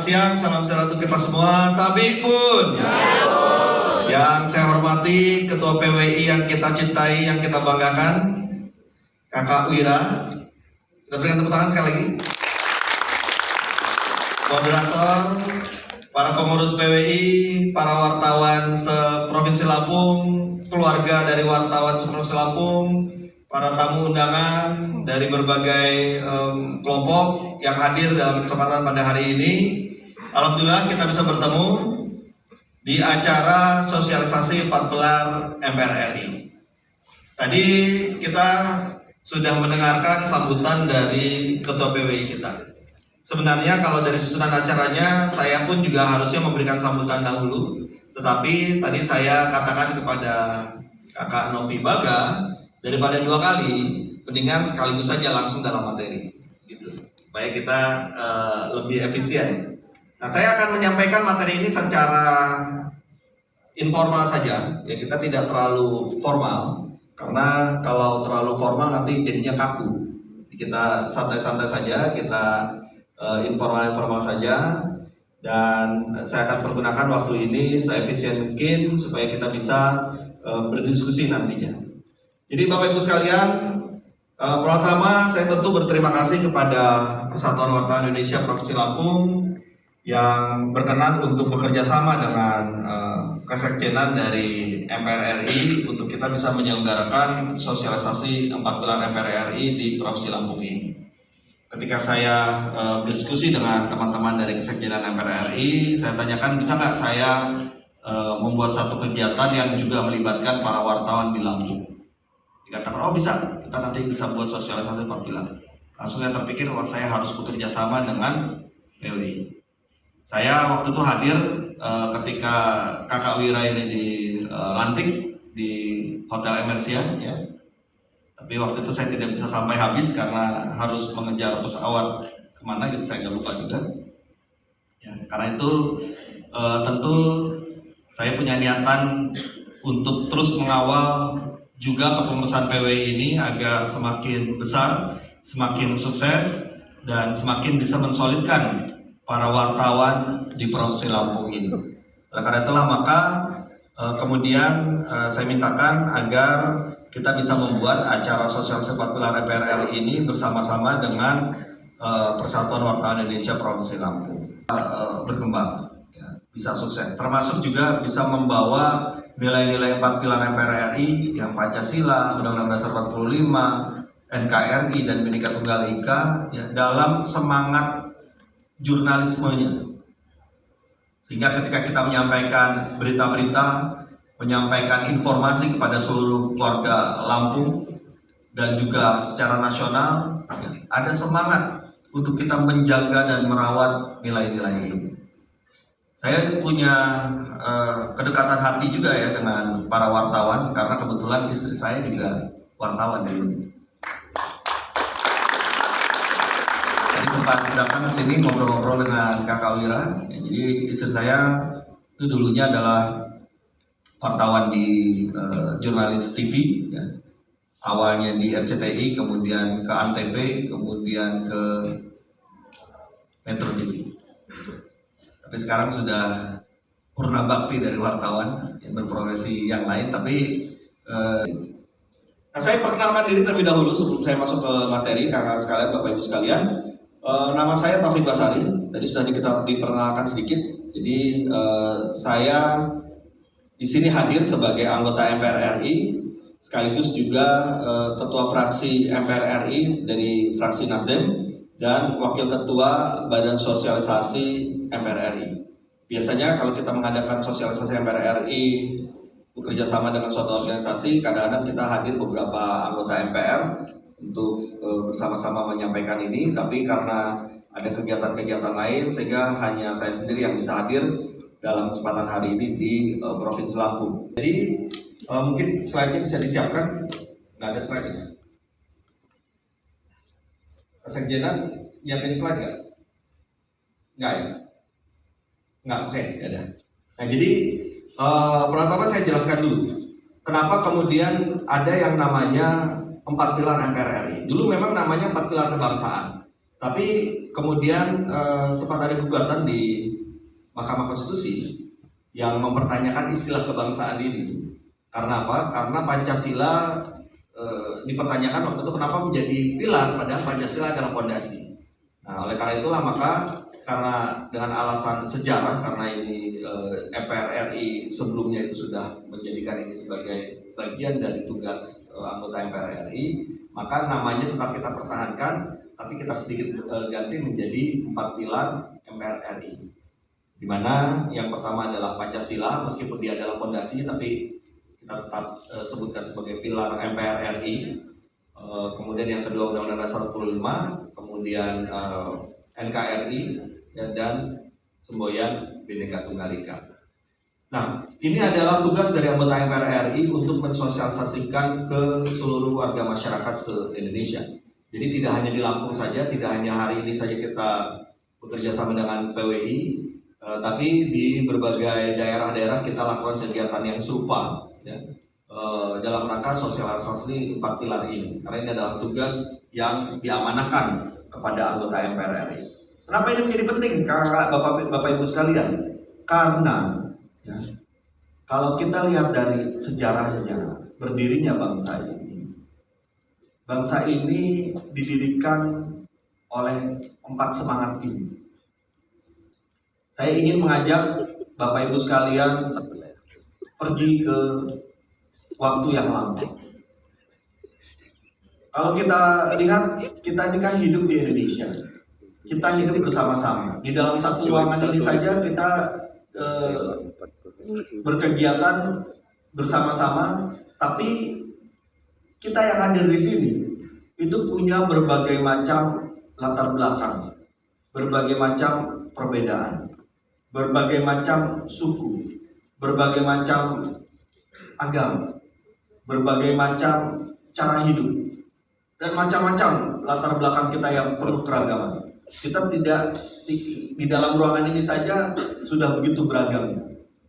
siang, salam sejahtera untuk kita semua. Tabibun. Yang saya hormati Ketua PWI yang kita cintai, yang kita banggakan, Kakak Wira. Kita berikan tepuk tangan sekali lagi. Moderator, para pengurus PWI, para wartawan seprovinsi Lampung, keluarga dari wartawan seprovinsi Lampung, para tamu undangan dari berbagai kelompok yang hadir dalam kesempatan pada hari ini. Alhamdulillah kita bisa bertemu di acara sosialisasi 4 pilar MPR RI. Tadi kita sudah mendengarkan sambutan dari Ketua PWI kita. Sebenarnya kalau dari susunan acaranya, saya pun juga harusnya memberikan sambutan dahulu. Tetapi tadi saya katakan kepada Kakak Novi Balga, daripada 2 kali, mendingan sekaligus saja langsung dalam materi, gitu. Supaya kita lebih efisien. Nah, saya akan menyampaikan materi ini secara informal saja, ya kita tidak terlalu formal, karena kalau terlalu formal nanti jadinya kaku. Kita santai-santai saja, kita informal-informal saja, dan saya akan pergunakan waktu ini seefisien mungkin supaya kita bisa berdiskusi nantinya. Jadi Bapak Ibu sekalian, pertama saya tentu berterima kasih kepada Persatuan Wartawan Indonesia Provinsi Lampung yang berkenan untuk bekerja sama dengan Kesekjenan dari MPR RI untuk kita bisa menyelenggarakan sosialisasi 4 pilar MPR RI di Provinsi Lampung ini. Ketika saya berdiskusi dengan teman-teman dari Kesekjenan MPR RI, saya tanyakan bisa nggak saya membuat satu kegiatan yang juga melibatkan para wartawan di Lampung. Dikatakan, oh bisa, kita nanti bisa buat sosialisasi 4 pilar. Langsung yang terpikir, wah saya harus bekerja sama dengan PWI. Saya waktu itu hadir ketika Kakak Wira ini dilantik di Hotel Emersia, ya. Tapi waktu itu saya tidak bisa sampai habis karena harus mengejar pesawat kemana gitu, saya nggak lupa juga. Ya, karena itu tentu saya punya niatan untuk terus mengawal juga kepengurusan PWI ini agar semakin besar, semakin sukses, dan semakin bisa mensolidkan para wartawan di Provinsi Lampung ini. Oleh karena itulah maka kemudian saya mintakan agar kita bisa membuat acara sosialisasi 4 pilar MPR RI ini bersama-sama dengan Persatuan Wartawan Indonesia Provinsi Lampung berkembang, ya, bisa sukses. Termasuk juga bisa membawa nilai-nilai 4 pilar MPR RI yang Pancasila, Undang-Undang Dasar 45, NKRI dan Bhinneka Tunggal Ika, ya, dalam semangat jurnalismenya. Sehingga ketika kita menyampaikan berita-berita, menyampaikan informasi kepada seluruh warga Lampung dan juga secara nasional, ya, ada semangat untuk kita menjaga dan merawat nilai-nilai ini. Saya punya kedekatan hati juga ya dengan para wartawan karena kebetulan istri saya juga wartawan dulu. Tadi sempat datang ke sini ngobrol-ngobrol dengan Kakak Wira. Ya, jadi istri saya itu dulunya adalah wartawan di jurnalis TV, ya. Awalnya di RCTI, kemudian ke Antv, kemudian ke Metro TV. Tapi sekarang sudah purna bakti dari wartawan yang berprofesi yang lain. Tapi nah saya perkenalkan diri terlebih dahulu sebelum saya masuk ke materi, kakak sekalian, bapak ibu sekalian. Nama saya Taufik Basari. Tadi sudah diperkenalkan sedikit. Jadi saya di sini hadir sebagai anggota MPR RI, sekaligus juga ketua fraksi MPR RI dari fraksi Nasdem dan wakil ketua Badan Sosialisasi MPR RI. Biasanya kalau kita mengadakan sosialisasi MPR RI bekerja sama dengan suatu organisasi, kadang-kadang kita hadir beberapa anggota MPR untuk bersama-sama menyampaikan ini, tapi karena ada kegiatan-kegiatan lain sehingga hanya saya sendiri yang bisa hadir dalam kesempatan hari ini di Provinsi Lampung. Jadi mungkin slide-nya bisa disiapkan. Nggak ada slide-nya. Kesekjenan nyiapin slide nggak? Nggak ya? Nggak, oke, ya ada. Nah jadi pertama saya jelaskan dulu. Kenapa kemudian ada yang namanya 4 pilar MPR RI. Dulu memang namanya 4 pilar kebangsaan. Tapi kemudian sempat ada gugatan di Mahkamah Konstitusi yang mempertanyakan istilah kebangsaan ini. Karena apa? Karena Pancasila dipertanyakan waktu itu kenapa menjadi pilar padahal Pancasila adalah fondasi. Nah, oleh karena itulah maka karena dengan alasan sejarah, karena ini MPR RI sebelumnya itu sudah menjadikan ini sebagai bagian dari tugas anggota MPR RI, maka namanya tetap kita pertahankan, tapi kita sedikit ganti menjadi 4 pilar MPR RI. Di mana yang pertama adalah Pancasila, meskipun dia adalah fondasi, tapi kita tetap sebutkan sebagai pilar MPR RI. Kemudian yang kedua Undang-Undang Dasar 45, kemudian NKRI dan semboyan Bhinneka Tunggal Ika. Nah, ini adalah tugas dari anggota MPR RI untuk mensosialisasikan ke seluruh warga masyarakat se-Indonesia. Jadi tidak hanya di Lampung saja, tidak hanya hari ini saja kita bekerja sama dengan PWI, tapi di berbagai daerah-daerah kita lakukan kegiatan yang serupa, ya, dalam rangka sosialisasi 4 pilar ini. Karena ini adalah tugas yang diamanahkan kepada anggota MPR RI. Kenapa ini menjadi penting, Bapak Ibu sekalian? Karena ya, kalau kita lihat dari sejarahnya berdirinya bangsa ini didirikan oleh 4 semangat ini. Saya ingin mengajak Bapak Ibu sekalian pergi ke waktu yang lampau. Kalau kita lihat, kita ini kan hidup di Indonesia. Kita hidup bersama-sama. Di dalam satu ruangan ini saja kita berkegiatan bersama-sama, tapi kita yang hadir di sini itu punya berbagai macam latar belakang, berbagai macam perbedaan, berbagai macam suku, berbagai macam agama, berbagai macam cara hidup, dan macam-macam latar belakang kita yang penuh keragaman. Kita tidak di dalam ruangan ini saja sudah begitu beragamnya.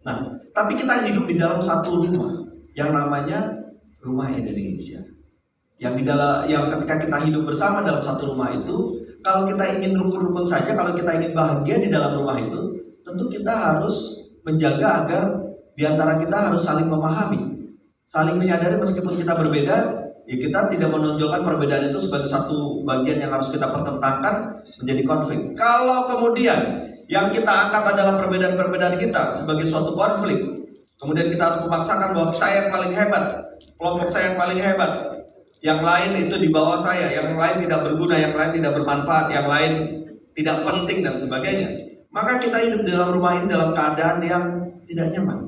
Nah, tapi kita hidup di dalam satu rumah yang namanya rumah Indonesia. Yang ketika kita hidup bersama dalam satu rumah itu, kalau kita ingin rukun-rukun saja, kalau kita ingin bahagia di dalam rumah itu, tentu kita harus menjaga agar di antara kita harus saling memahami, saling menyadari meskipun kita berbeda, ya kita tidak menonjolkan perbedaan itu sebagai satu bagian yang harus kita pertentangkan menjadi konflik. Kalau kemudian yang kita angkat adalah perbedaan-perbedaan kita sebagai suatu konflik, kemudian kita harus memaksakan bahwa saya yang paling hebat, kelompok saya yang paling hebat, yang lain itu di bawah saya, yang lain tidak berguna, yang lain tidak bermanfaat, yang lain tidak penting dan sebagainya, maka kita hidup di dalam rumah ini dalam keadaan yang tidak nyaman.